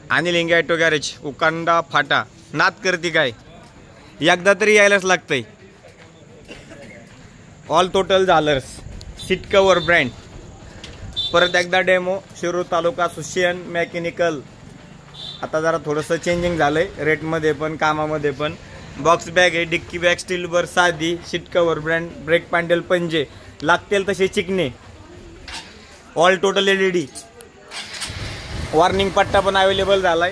Anil Inge auto garage, Ukanda फाटा. नाद करती काय, एकदा तरी यायलाच लागतंय. ऑल टोटल झालर्स, सीट कवर ब्रँड. परत एकदा डेमो, शिरूर तालुका सुशियन मेकॅनिकल. आता जरा थोडंसं चेंजिंग झालंय रेटमध्ये पण कामामध्ये पण. बॉक्स बॅग आहे, डिक्की बॅग स्टीलवर साधी, seat cover brand, brake pedal पंजे लागतील तसे चिकणे. All total LED. वॉर्निंग पट्टा पण अवेलेबल झालाय.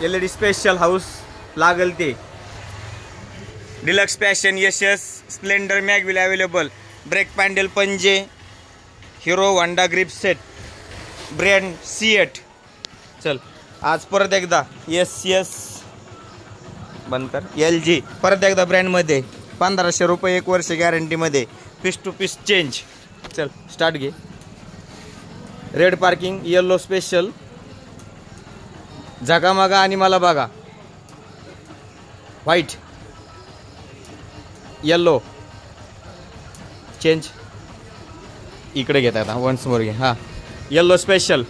LED स्पेशल हाऊस लागल ते. डिलक्स पॅशन, यशस, splendor mag wheel available. Break pedal पंजे, hero Honda grip set, brand C8. चल आज परत एकदा SS बंद कर, LG परत एकदा ब्रँडमध्ये 1500 रुपये 1 वर्ष गॅरंटीमध्ये. Piece to piece change. चल स्टार्ट घे. रेड पार्किंग, येलो स्पेशल, झगामागा आणि मला बघा. White, yellow change. इकडे घेता आता वन्स मोर घे. हां yellow special,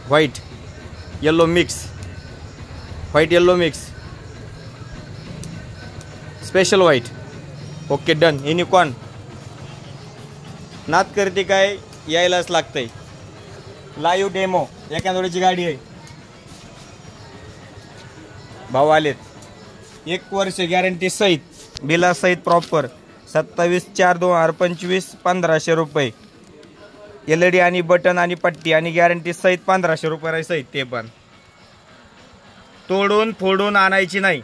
white yellow mix, white yellow mix, special white. Okay done. Unicorn. नाद करते काय, यायलाच लागतंय. लाईव्ह डेमो, एका जोडीची गाडी आहे. भाऊ आलेत. 1 वर्ष गॅरंटी सहित, बिला सहित प्रॉपर. 27/4/2025 1500 रुपये. LED आणि बटन आणि पट्टी आणि गॅरंटी सहित 1500 रुपये सहित. ते पण तोडून फोडून आणायची नाही.